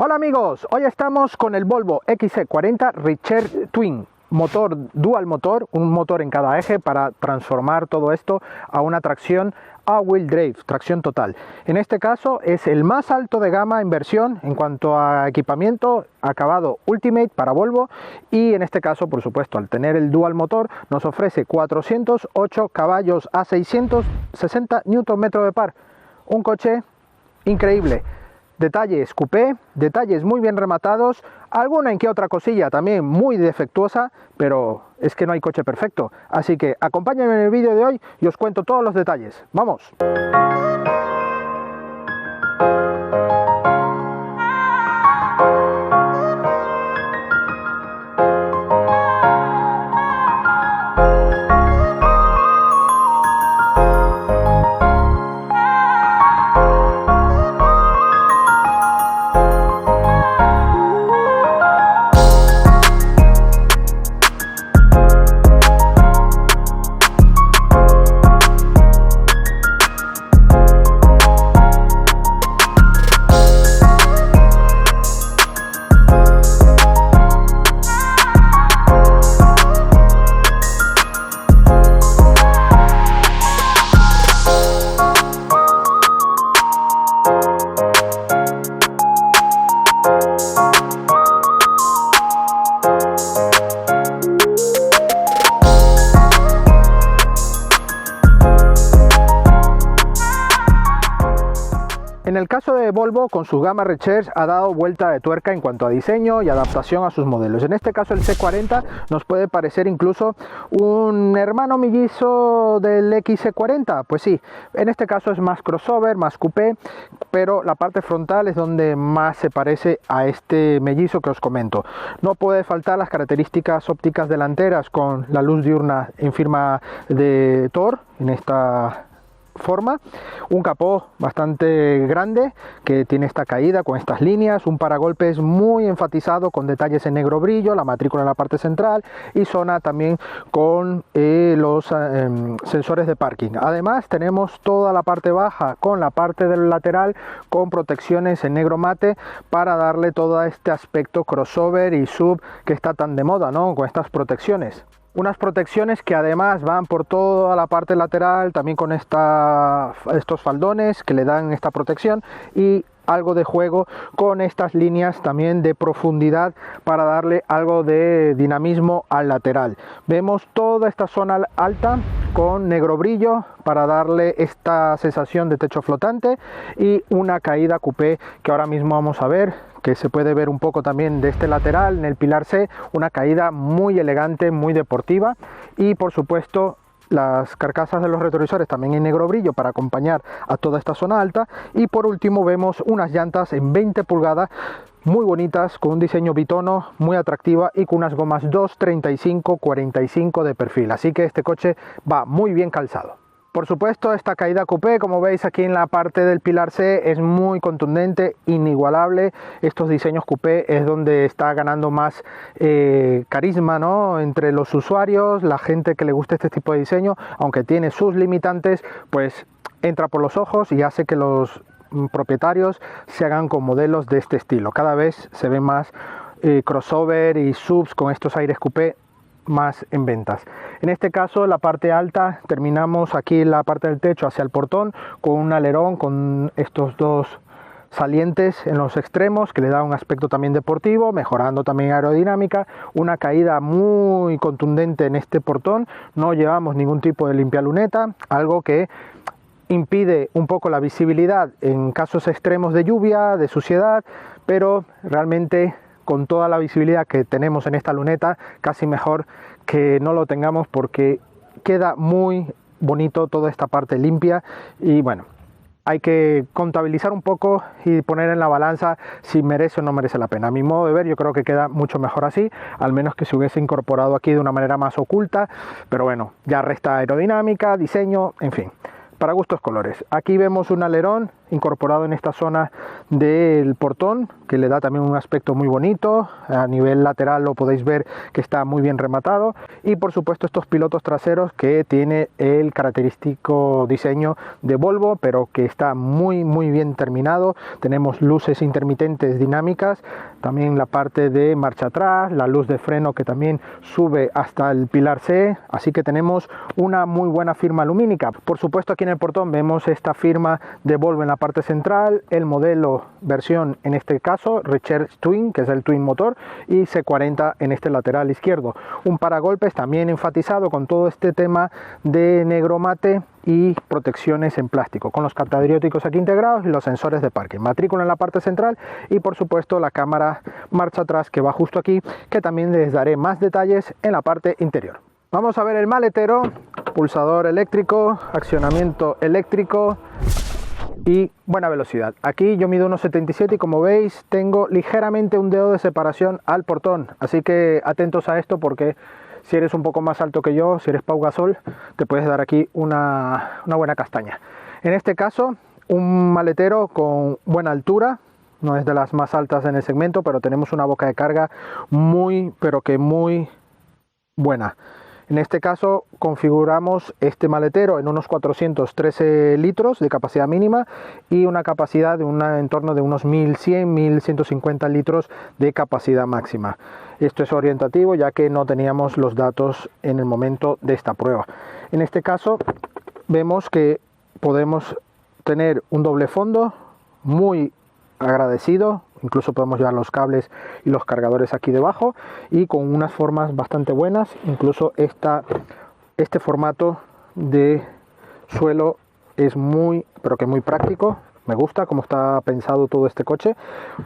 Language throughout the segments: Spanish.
Hola amigos, hoy estamos con el Volvo XC40 Recharge Twin, motor dual motor, un motor en cada eje para transformar todo esto a una tracción all-wheel drive, tracción total. En este caso es el más alto de gama en versión en cuanto a equipamiento, acabado Ultimate para Volvo, y en este caso, por supuesto, al tener el dual motor nos ofrece 408 caballos a 660 Nm de par, un coche increíble. Detalles coupé, detalles muy bien rematados, alguna en que otra cosilla también muy defectuosa, pero es que no hay coche perfecto. Así que acompáñenme en el vídeo de hoy y os cuento todos los detalles. ¡Vamos! En el caso de Volvo, con su gama Recharge ha dado vuelta de tuerca en cuanto a diseño y adaptación a sus modelos. En este caso el C40 nos puede parecer incluso un hermano mellizo del XC40. Pues sí, en este caso es más crossover, más coupé, pero la parte frontal es donde más se parece a este mellizo que os comento. No puede faltar las características ópticas delanteras con la luz diurna en firma de Thor en esta forma, un capó bastante grande que tiene esta caída con estas líneas, un paragolpes muy enfatizado con detalles en negro brillo, la matrícula en la parte central y zona también con los sensores de parking. Además tenemos toda la parte baja con la parte del lateral con protecciones en negro mate para darle todo este aspecto crossover y sub que está tan de moda, ¿no? Con estas protecciones. Unas protecciones que además van por toda la parte lateral, también con estos faldones que le dan esta protección y algo de juego con estas líneas también de profundidad para darle algo de dinamismo al lateral. Vemos toda esta zona alta con negro brillo para darle esta sensación de techo flotante y una caída coupé que ahora mismo vamos a ver, que se puede ver un poco también de este lateral en el pilar C, una caída muy elegante, muy deportiva, y por supuesto las carcasas de los retrovisores también en negro brillo para acompañar a toda esta zona alta. Y por último vemos unas llantas en 20 pulgadas muy bonitas con un diseño bitono muy atractiva y con unas gomas 235/45 de perfil, así que este coche va muy bien calzado. Por supuesto, esta caída coupé, como veis aquí en la parte del pilar C, es muy contundente, inigualable. Estos diseños coupé es donde está ganando más carisma, ¿no?, entre los usuarios, la gente que le gusta este tipo de diseño, aunque tiene sus limitantes, pues entra por los ojos y hace que los propietarios se hagan con modelos de este estilo. Cada vez se ve más crossover y subs con estos aires coupé más en ventas. En este caso la parte alta, terminamos aquí en la parte del techo hacia el portón con un alerón con estos dos salientes en los extremos que le da un aspecto también deportivo, mejorando también aerodinámica, una caída muy contundente en este portón, no llevamos ningún tipo de limpialuneta, algo que impide un poco la visibilidad en casos extremos de lluvia, de suciedad, pero realmente con toda la visibilidad que tenemos en esta luneta, casi mejor que no lo tengamos porque queda muy bonito toda esta parte limpia. Y bueno, hay que contabilizar un poco y poner en la balanza si merece o no merece la pena. A mi modo de ver, yo creo que queda mucho mejor así, al menos que se hubiese incorporado aquí de una manera más oculta, pero bueno, ya resta aerodinámica, diseño, en fin. para gustos colores. Aquí vemos un alerón incorporado en esta zona del portón, que le da también un aspecto muy bonito. A nivel lateral lo podéis ver que está muy bien rematado, y por supuesto estos pilotos traseros que tiene el característico diseño de Volvo, pero que está muy bien terminado. Tenemos luces intermitentes dinámicas, también la parte de marcha atrás, la luz de freno que también sube hasta el pilar C, así que tenemos una muy buena firma lumínica. Por supuesto, aquí en el portón vemos esta firma de Volvo en la parte central, el modelo versión, en este caso Recharge Twin, que es el Twin motor, y C40 en este lateral izquierdo. Un paragolpes también enfatizado con todo este tema de negro mate y protecciones en plástico, con los catadióticos aquí integrados y los sensores de parking. Matrícula en la parte central y por supuesto la cámara marcha atrás que va justo aquí, que también les daré más detalles en la parte interior. Vamos a ver el maletero, pulsador eléctrico, accionamiento eléctrico y buena velocidad. Aquí yo mido 1,77 y como veis tengo ligeramente un dedo de separación al portón, así que atentos a esto, porque si eres un poco más alto que yo, si eres Pau Gasol, te puedes dar aquí una buena castaña. En este caso, un maletero con buena altura, no es de las más altas en el segmento, pero tenemos una boca de carga muy buena. En este caso configuramos este maletero en unos 413 litros de capacidad mínima y una capacidad de en torno de unos 1100-1150 litros de capacidad máxima. Esto es orientativo, ya que no teníamos los datos en el momento de esta prueba. En este caso vemos que podemos tener un doble fondo muy agradecido, incluso podemos llevar los cables y los cargadores aquí debajo, y con unas formas bastante buenas. Incluso este formato de suelo es muy práctico. Me gusta cómo está pensado todo este coche,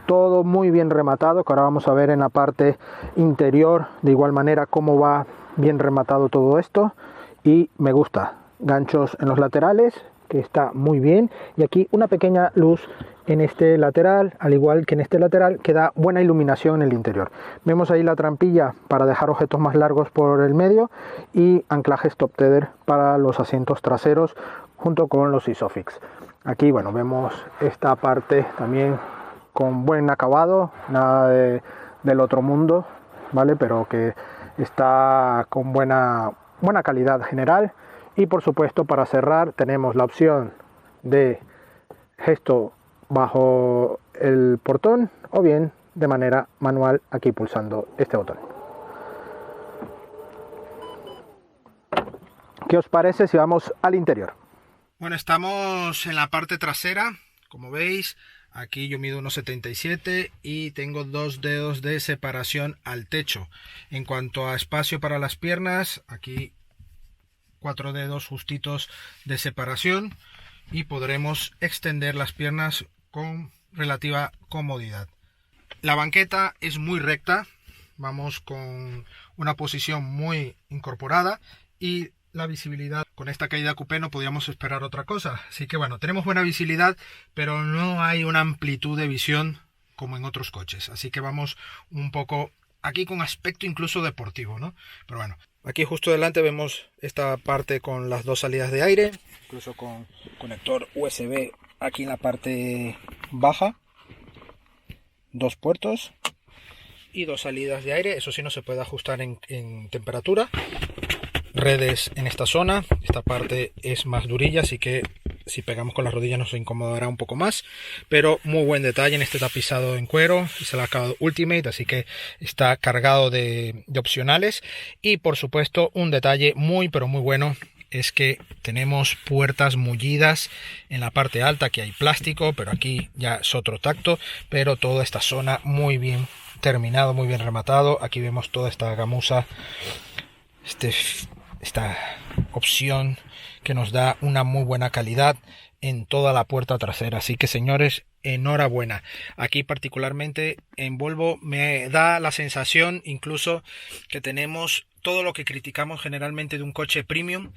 todo muy bien rematado, que ahora vamos a ver en la parte interior de igual manera cómo va bien rematado todo esto. Y me gusta, ganchos en los laterales, que está muy bien, y aquí una pequeña luz en este lateral, al igual que en este lateral, que da buena iluminación en el interior. Vemos ahí la trampilla para dejar objetos más largos por el medio y anclajes top tether para los asientos traseros junto con los Isofix. Aquí bueno, vemos esta parte también con buen acabado, nada del otro mundo, ¿vale? Pero que está con buena calidad general. Y por supuesto, para cerrar tenemos la opción de gesto bajo el portón o bien de manera manual aquí pulsando este botón. ¿Qué os parece si vamos al interior? Bueno, estamos en la parte trasera, como veis. Aquí yo mido 1,77 y tengo 2 dedos de separación al techo. En cuanto a espacio para las piernas, aquí 4 dedos justitos de separación y podremos extender las piernas con relativa comodidad. La banqueta es muy recta, vamos con una posición muy incorporada y la visibilidad, con esta caída coupé no podíamos esperar otra cosa. Así que bueno, tenemos buena visibilidad, pero no hay una amplitud de visión como en otros coches. Así que vamos un poco aquí con aspecto incluso deportivo, ¿no? Pero bueno, aquí justo delante vemos esta parte con las 2 salidas de aire, incluso con conector USB aquí en la parte baja, 2 puertos y 2 salidas de aire. Eso sí, no se puede ajustar en temperatura. Redes en esta zona, esta parte es más durilla, así que si pegamos con las rodillas nos incomodará un poco más, pero muy buen detalle en este tapizado en cuero. Es el acabado Ultimate, así que está cargado de opcionales. Y por supuesto, un detalle muy bueno es que tenemos puertas mullidas en la parte alta. Aquí hay plástico, pero aquí ya es otro tacto, pero toda esta zona muy bien terminado, muy bien rematado. Aquí vemos toda esta gamuza, esta opción que nos da una muy buena calidad en toda la puerta trasera. Así que señores, enhorabuena. Aquí particularmente en Volvo me da la sensación incluso que tenemos todo lo que criticamos generalmente de un coche premium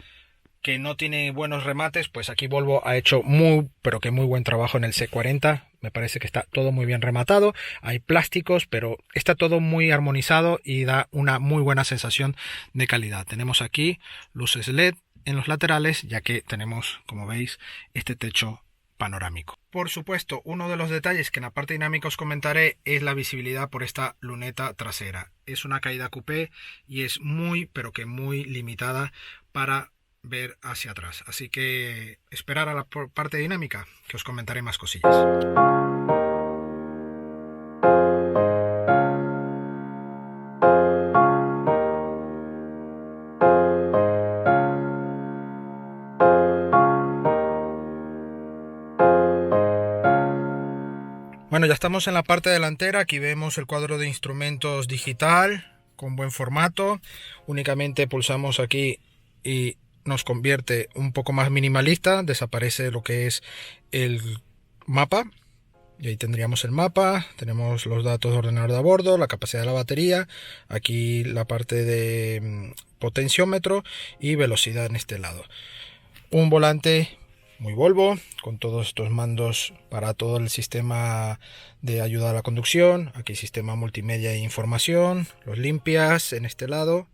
que no tiene buenos remates. Pues aquí Volvo ha hecho muy buen trabajo en el C40. Me parece que está todo muy bien rematado, hay plásticos, pero está todo muy armonizado y da una muy buena sensación de calidad. Tenemos aquí luces LED en los laterales, ya que tenemos, como veis, este techo panorámico. Por supuesto, uno de los detalles que en la parte dinámica os comentaré es la visibilidad por esta luneta trasera. Es una caída coupé y es muy, pero que muy limitada para ver hacia atrás. Así que esperar a la parte dinámica, que os comentaré más cosillas. Bueno, ya estamos en la parte delantera. Aquí vemos el cuadro de instrumentos digital con buen formato. Únicamente pulsamos aquí y nos convierte un poco más minimalista. Desaparece lo que es el mapa. Y ahí tendríamos el mapa. Tenemos los datos de ordenador de a bordo, la capacidad de la batería. Aquí la parte de potenciómetro y velocidad en este lado. Un volante muy Volvo, con todos estos mandos para todo el sistema de ayuda a la conducción. Aquí sistema multimedia e información, los limpias en este lado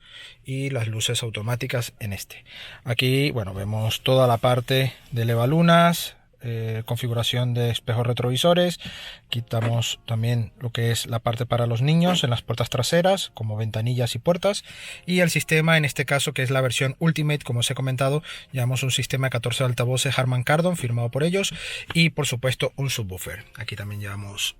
y las luces automáticas en este. Aquí, bueno, vemos toda la parte de levalunas, configuración de espejos retrovisores. Quitamos también lo que es la parte para los niños en las puertas traseras, como ventanillas y puertas, y el sistema, en este caso, que es la versión Ultimate, como os he comentado, llevamos un sistema de 14 altavoces Harman Kardon firmado por ellos, y por supuesto un subwoofer. Aquí también llevamos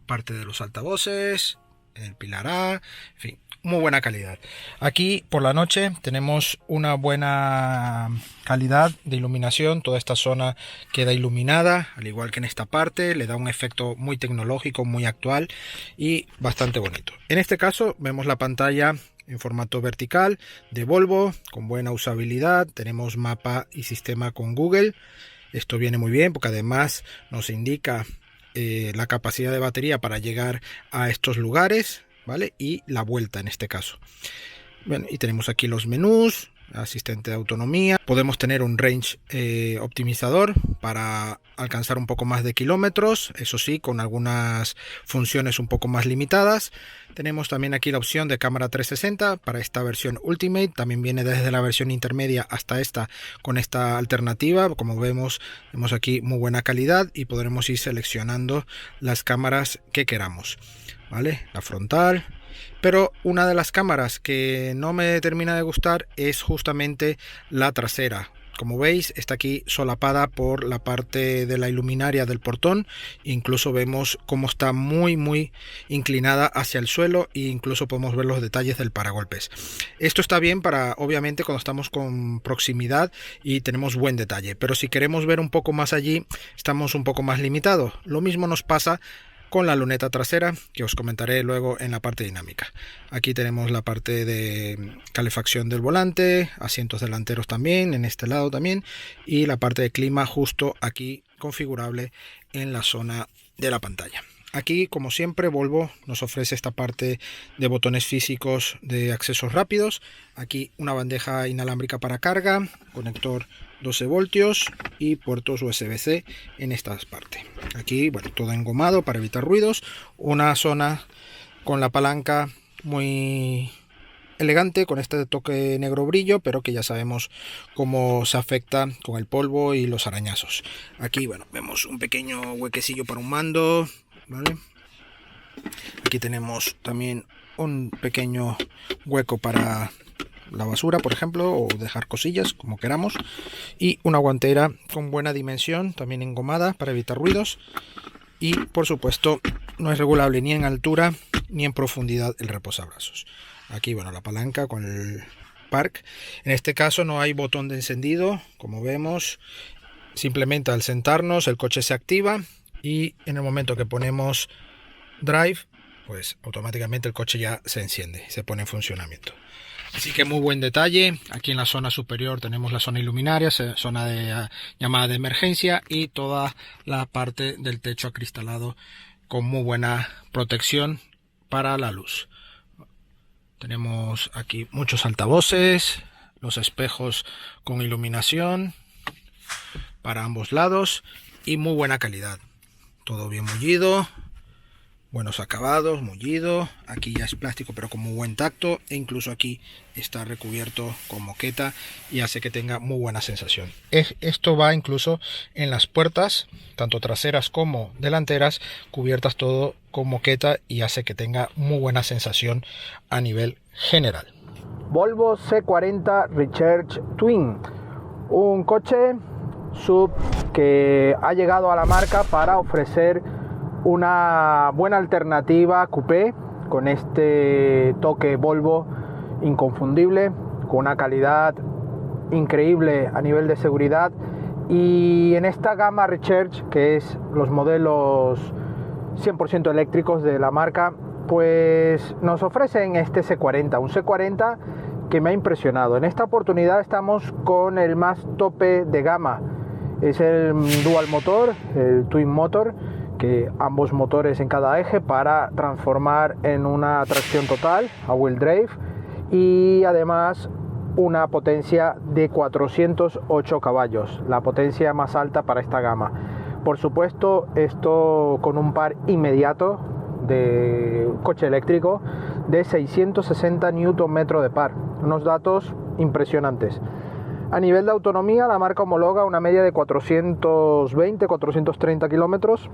parte de los altavoces en el pilar A, en fin, muy buena calidad. Aquí por la noche tenemos una buena calidad de iluminación. Toda esta zona queda iluminada, al igual que en esta parte. Le da un efecto muy tecnológico, muy actual y bastante bonito. En este caso vemos la pantalla en formato vertical de Volvo, con buena usabilidad. Tenemos mapa y sistema con Google. Esto viene muy bien porque además nos indica la capacidad de batería para llegar a estos lugares, ¿vale? Y la vuelta en este caso. Bueno, y tenemos aquí los menús, asistente de autonomía. Podemos tener un range optimizador para alcanzar un poco más de kilómetros, eso sí, con algunas funciones un poco más limitadas. Tenemos también aquí la opción de cámara 360 para esta versión Ultimate. También viene desde la versión intermedia hasta esta con esta alternativa. Como vemos, tenemos aquí muy buena calidad y podremos ir seleccionando las cámaras que queramos, ¿vale? La frontal. Pero una de las cámaras que no me termina de gustar es justamente la trasera. Como veis, está aquí solapada por la parte de la iluminaria del portón. Incluso vemos cómo está muy inclinada hacia el suelo e incluso podemos ver los detalles del paragolpes. Esto está bien para, obviamente, cuando estamos con proximidad y tenemos buen detalle. Pero si queremos ver un poco más allí, estamos un poco más limitados. Lo mismo nos pasa con la luneta trasera, que os comentaré luego en la parte dinámica. Aquí tenemos la parte de calefacción del volante, asientos delanteros también, en este lado también, y la parte de clima justo aquí configurable en la zona de la pantalla. Aquí, como siempre, Volvo nos ofrece esta parte de botones físicos de accesos rápidos. Aquí una bandeja inalámbrica para carga, conector 12 voltios y puertos USB-C en esta parte. Aquí, bueno, todo engomado para evitar ruidos. Una zona con la palanca muy elegante, con este toque negro brillo, pero que ya sabemos cómo se afecta con el polvo y los arañazos. Aquí, bueno, vemos un pequeño huequecillo para un mando, ¿vale? Aquí tenemos también un pequeño hueco para la basura, por ejemplo, o dejar cosillas como queramos, y una guantera con buena dimensión, también engomada para evitar ruidos, y por supuesto no es regulable ni en altura ni en profundidad el reposabrazos. Aquí, bueno, la palanca con el park. En este caso no hay botón de encendido, como vemos. Simplemente al sentarnos el coche se activa y en el momento que ponemos drive, pues automáticamente el coche ya se enciende, se pone en funcionamiento. Así que muy buen detalle. Aquí en la zona superior tenemos la zona iluminaria, zona de llamada de emergencia y toda la parte del techo acristalado con muy buena protección para la luz. Tenemos aquí muchos altavoces, los espejos con iluminación para ambos lados y muy buena calidad. Todo bien mullido, buenos acabados, mullido. Aquí ya es plástico pero con muy buen tacto, e incluso aquí está recubierto con moqueta y hace que tenga muy buena sensación. Esto va incluso en las puertas, tanto traseras como delanteras, cubiertas todo con moqueta y hace que tenga muy buena sensación a nivel general. Volvo C40 Recharge Twin, un coche SUV que ha llegado a la marca para ofrecer una buena alternativa coupé con este toque Volvo inconfundible, con una calidad increíble a nivel de seguridad, y en esta gama Recharge, que es los modelos 100% eléctricos de la marca, pues nos ofrecen este C40, un C40 que me ha impresionado. En esta oportunidad estamos con el más tope de gama, es el dual motor, el twin motor, que ambos motores en cada eje para transformar en una tracción total a wheel drive, y además una potencia de 408 caballos, la potencia más alta para esta gama. Por supuesto, esto con un par inmediato de coche eléctrico de 660 Nm de par, unos datos impresionantes. A nivel de autonomía, la marca homologa una media de 420-430 kilómetros.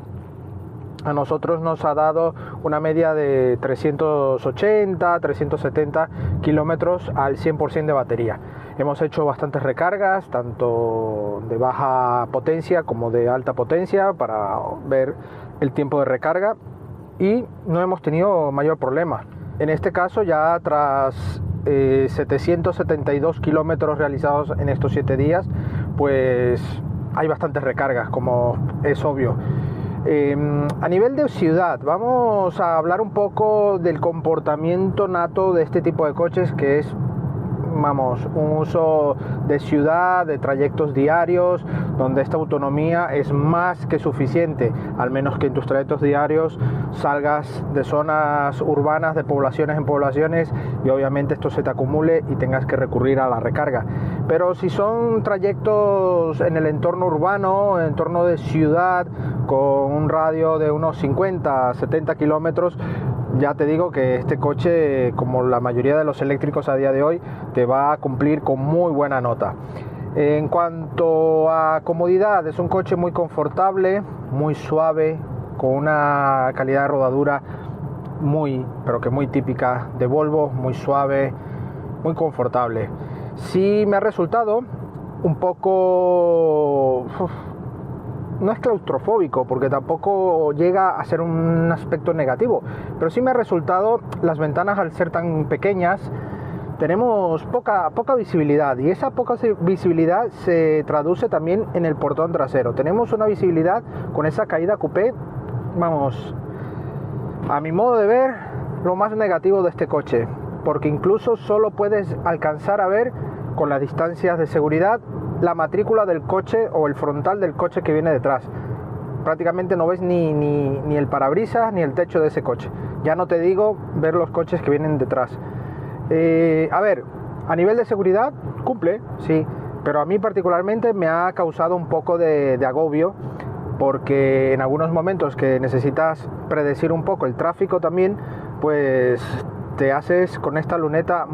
A nosotros nos ha dado una media de 380-370 kilómetros al 100% de batería. Hemos hecho bastantes recargas, tanto de baja potencia como de alta potencia, para ver el tiempo de recarga, y no hemos tenido mayor problema. En este caso, ya tras 772 kilómetros realizados en estos 7 días, pues hay bastantes recargas, como es obvio. A nivel de ciudad, vamos a hablar un poco del comportamiento nato de este tipo de coches, que es, un uso de ciudad, de trayectos diarios, donde esta autonomía es más que suficiente, al menos que en tus trayectos diarios salgas de zonas urbanas, de poblaciones en poblaciones, y obviamente esto se te acumule y tengas que recurrir a la recarga. Pero si son trayectos en el entorno urbano, en entorno de ciudad, con un radio de unos 50-70 kilómetros, ya te digo que este coche, como la mayoría de los eléctricos a día de hoy, te va a cumplir con muy buena nota. En cuanto a comodidad, es un coche muy confortable, muy suave, con una calidad de rodadura pero que muy típica de Volvo, muy suave, muy confortable. Sí me ha resultado un poco... no es claustrofóbico, porque tampoco llega a ser un aspecto negativo, pero sí me ha resultado, las ventanas al ser tan pequeñas, tenemos poca visibilidad, y esa poca visibilidad se traduce también en el portón trasero. Tenemos una visibilidad con esa caída coupé, a mi modo de ver, lo más negativo de este coche, porque incluso solo puedes alcanzar a ver con las distancias de seguridad la matrícula del coche o el frontal del coche que viene detrás. Prácticamente no ves ni el parabrisas ni el techo de ese coche. Ya no te digo ver los coches que vienen detrás. A nivel de seguridad cumple, sí, pero a mí particularmente me ha causado un poco de agobio, porque en algunos momentos que necesitas predecir un poco el tráfico también, pues te haces con esta luneta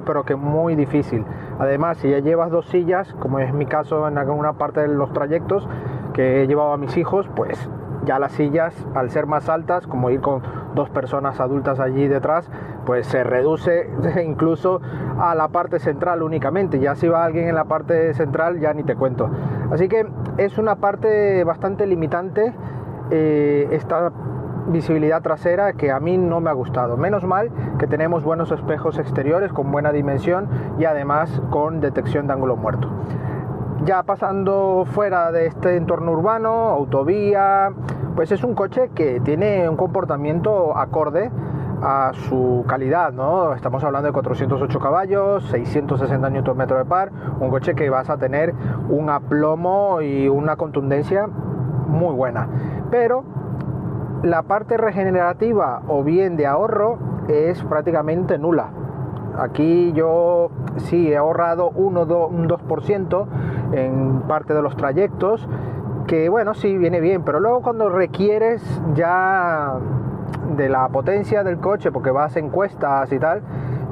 pero que muy difícil. Además, si ya llevas 2 sillas, como es mi caso en alguna parte de los trayectos que he llevado a mis hijos, pues ya las sillas, al ser más altas, como ir con 2 personas adultas allí detrás, pues se reduce incluso a la parte central únicamente. Ya si va alguien en la parte central, ya ni te cuento. Así que es una parte bastante limitante esta visibilidad trasera, que a mí no me ha gustado. Menos mal que tenemos buenos espejos exteriores con buena dimensión y además con detección de ángulo muerto. Ya pasando fuera de este entorno urbano, autovía, pues es un coche que tiene un comportamiento acorde a su calidad, ¿no? Estamos hablando de 408 caballos, 660 Nm de par, un coche que vas a tener un aplomo y una contundencia muy buena, pero la parte regenerativa o bien de ahorro es prácticamente nula. Aquí yo sí he ahorrado un 2% en parte de los trayectos, que bueno, sí viene bien, pero luego cuando requieres ya de la potencia del coche, porque vas en cuestas y tal,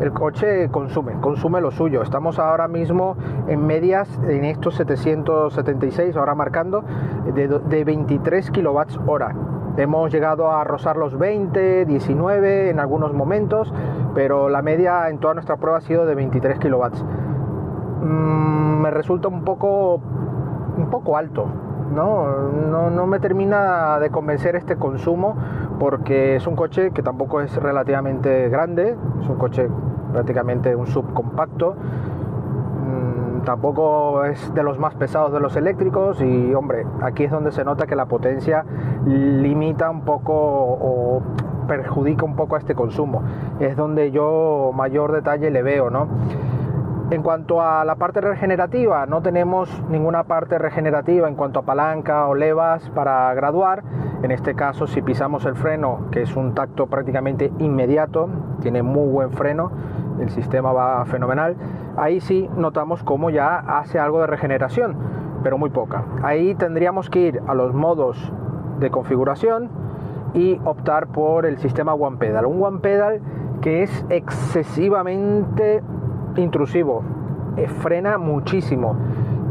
el coche consume lo suyo. Estamos ahora mismo en medias en estos 776, ahora marcando, de 23 kilovatios hora. Hemos llegado a rozar los 20, 19 en algunos momentos, pero la media en toda nuestra prueba ha sido de 23 kilovatios. Me resulta un poco alto, no me termina de convencer este consumo, porque es un coche que tampoco es relativamente grande, es un coche prácticamente un subcompacto, tampoco es de los más pesados de los eléctricos, y hombre, aquí es donde se nota que la potencia limita un poco o perjudica un poco a este consumo. Es donde yo mayor detalle le veo, ¿no? En cuanto a la parte regenerativa, no tenemos ninguna parte regenerativa en cuanto a palanca o levas para graduar. En este caso, si pisamos el freno, que es un tacto prácticamente inmediato, tiene muy buen freno, el sistema va fenomenal, ahí sí notamos cómo ya hace algo de regeneración, pero muy poca. Ahí tendríamos que ir a los modos de configuración y optar por el sistema One Pedal. Un One Pedal que es excesivamente intrusivo, frena muchísimo,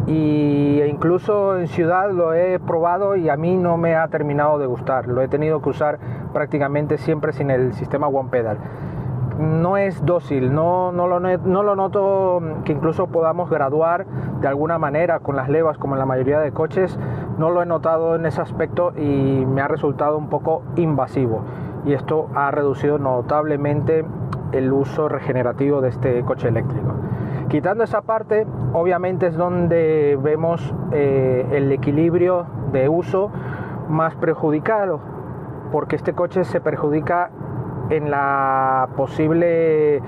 e incluso en ciudad lo he probado y a mí no me ha terminado de gustar. Lo he tenido que usar prácticamente siempre sin el sistema One Pedal. No es dócil, no lo noto que incluso podamos graduar de alguna manera con las levas como en la mayoría de coches. No lo he notado en ese aspecto y me ha resultado un poco invasivo, y esto ha reducido notablemente el uso regenerativo de este coche eléctrico. Quitando esa parte, obviamente es donde vemos el equilibrio de uso más perjudicado, porque este coche se perjudica en la posible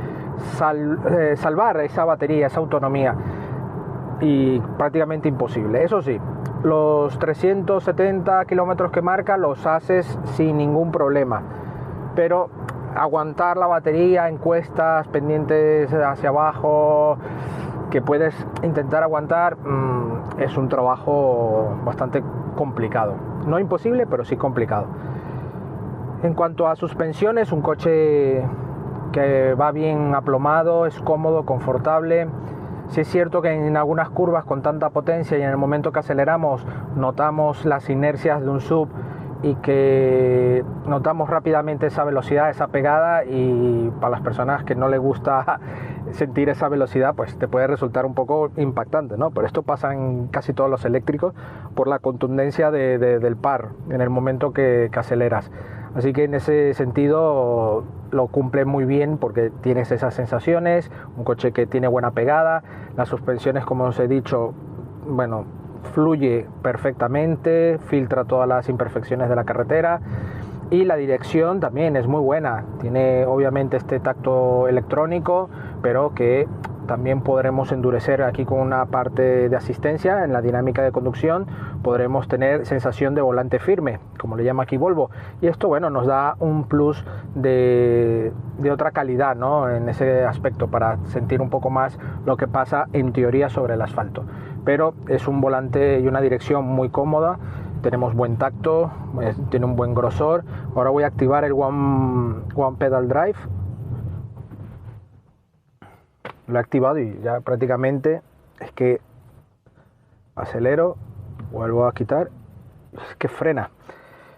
salvar esa batería, esa autonomía, y prácticamente imposible. Eso sí, los 370 kilómetros que marca los haces sin ningún problema, pero aguantar la batería en cuestas pendientes hacia abajo que puedes intentar aguantar, es un trabajo bastante complicado, no imposible, pero sí complicado. En cuanto a suspensiones, un coche que va bien aplomado, es cómodo, confortable. Sí es cierto que en algunas curvas con tanta potencia y en el momento que aceleramos notamos las inercias de un sub, y que notamos rápidamente esa velocidad, esa pegada, y para las personas que no les gusta sentir esa velocidad, pues te puede resultar un poco impactante, ¿no? Pero esto pasa en casi todos los eléctricos por la contundencia del par en el momento que aceleras. Así que en ese sentido lo cumple muy bien, porque tienes esas sensaciones, un coche que tiene buena pegada, las suspensiones, como os he dicho, bueno, fluye perfectamente, filtra todas las imperfecciones de la carretera, y la dirección también es muy buena. Tiene obviamente este tacto electrónico, pero que también podremos endurecer aquí con una parte de asistencia en la dinámica de conducción. Podremos tener sensación de volante firme, como le llama aquí Volvo, y esto, bueno, nos da un plus de otra calidad, ¿no?, en ese aspecto, para sentir un poco más lo que pasa en teoría sobre el asfalto. Pero es un volante y una dirección muy cómoda, tenemos buen tacto, tiene un buen grosor. Ahora voy a activar el One Pedal Drive. Lo he activado y ya prácticamente es que acelero, vuelvo a quitar, es que frena.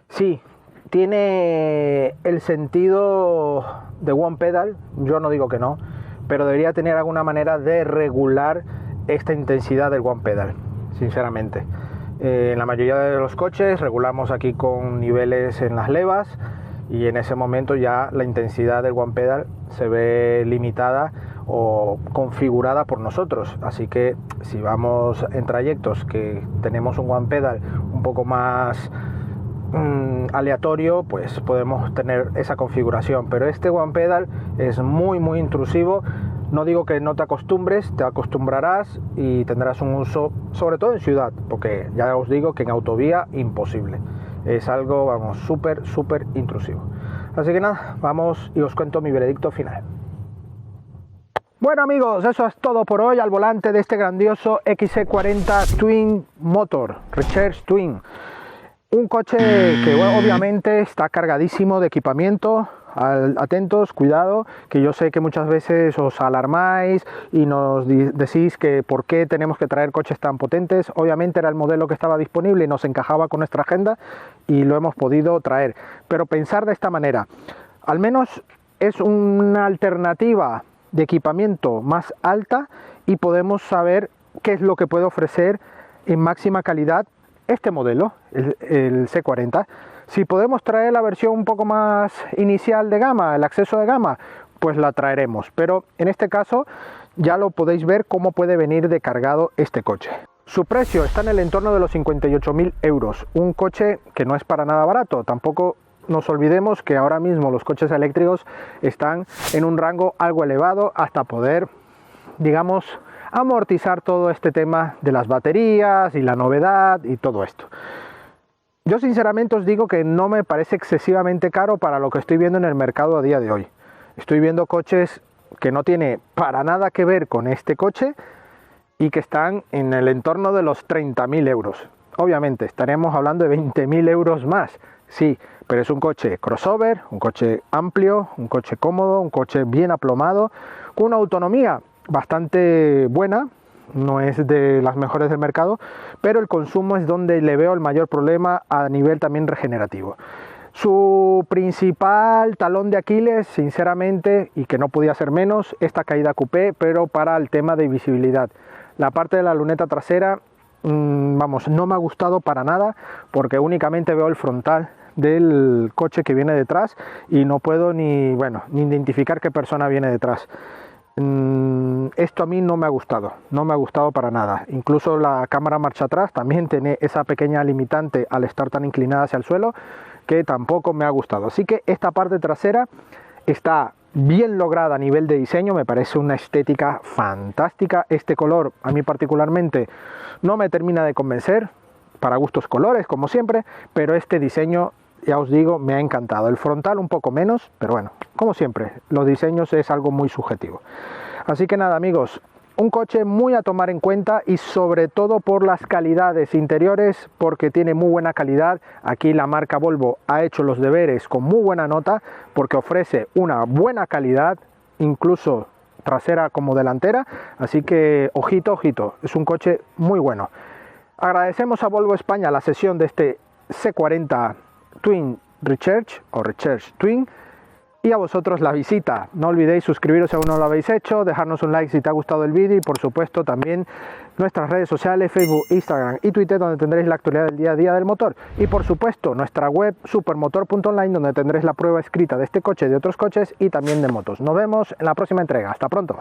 Sí, tiene el sentido de One Pedal, yo no digo que no, pero debería tener alguna manera de regular esta intensidad del One Pedal, sinceramente. En la mayoría de los coches regulamos aquí con niveles en las levas, y en ese momento ya la intensidad del One Pedal se ve limitada o configurada por nosotros. Así que si vamos en trayectos que tenemos un One Pedal un poco más aleatorio, pues podemos tener esa configuración, pero este One Pedal es muy intrusivo. No digo que no te acostumbres, te acostumbrarás y tendrás un uso, sobre todo en ciudad, porque ya os digo que en autovía imposible. Es algo, vamos, súper intrusivo. Así que nada, vamos y os cuento mi veredicto final. Bueno amigos, eso es todo por hoy al volante de este grandioso XC40 Twin Motor, Recharge Twin. Un coche que bueno, obviamente está cargadísimo de equipamiento. Atentos, cuidado, que yo sé que muchas veces os alarmáis y nos decís que por qué tenemos que traer coches tan potentes. Obviamente era el modelo que estaba disponible y nos encajaba con nuestra agenda y lo hemos podido traer. Pero pensar de esta manera, al menos es una alternativa de equipamiento más alta y podemos saber qué es lo que puede ofrecer en máxima calidad este modelo, el C40. Si podemos traer la versión un poco más inicial de gama, el acceso de gama, pues la traeremos. Pero en este caso ya lo podéis ver cómo puede venir de cargado este coche. Su precio está en el entorno de los 58.000 euros. Un coche que no es para nada barato. Tampoco nos olvidemos que ahora mismo los coches eléctricos están en un rango algo elevado hasta poder, digamos, amortizar todo este tema de las baterías y la novedad y todo esto. Yo sinceramente os digo que no me parece excesivamente caro para lo que estoy viendo en el mercado a día de hoy. Estoy viendo coches que no tiene para nada que ver con este coche y que están en el entorno de los 30.000 euros. Obviamente estaremos hablando de 20.000 euros más, sí, pero es un coche crossover, un coche amplio, un coche cómodo, un coche bien aplomado, con una autonomía bastante buena. No es de las mejores del mercado, pero el consumo es donde le veo el mayor problema a nivel también regenerativo. Su principal talón de Aquiles, sinceramente, y que no podía ser menos, esta caída coupé, pero para el tema de visibilidad. La parte de la luneta trasera, vamos, no me ha gustado para nada, porque únicamente veo el frontal del coche que viene detrás y no puedo ni identificar qué persona viene detrás. Esto a mí no me ha gustado para nada. Incluso la cámara marcha atrás también tiene esa pequeña limitante al estar tan inclinada hacia el suelo que tampoco me ha gustado. Así que esta parte trasera está bien lograda a nivel de diseño, me parece una estética fantástica. Este color a mí particularmente no me termina de convencer, para gustos colores como siempre, pero este diseño, ya os digo, me ha encantado. El frontal un poco menos, pero bueno, como siempre, los diseños es algo muy subjetivo. Así que nada, amigos, un coche muy a tomar en cuenta y sobre todo por las calidades interiores, porque tiene muy buena calidad. Aquí la marca Volvo ha hecho los deberes con muy buena nota, porque ofrece una buena calidad, incluso trasera como delantera. Así que ojito, ojito, es un coche muy bueno. Agradecemos a Volvo España la sesión de este C40 Twin Recharge o Recharge Twin y a vosotros la visita. No olvidéis suscribiros si aún no lo habéis hecho, dejarnos un like si te ha gustado el vídeo y por supuesto también nuestras redes sociales, Facebook, Instagram y Twitter, donde tendréis la actualidad del día a día del motor, y por supuesto nuestra web supermotor.online, donde tendréis la prueba escrita de este coche y de otros coches y también de motos. Nos vemos en la próxima entrega. Hasta pronto.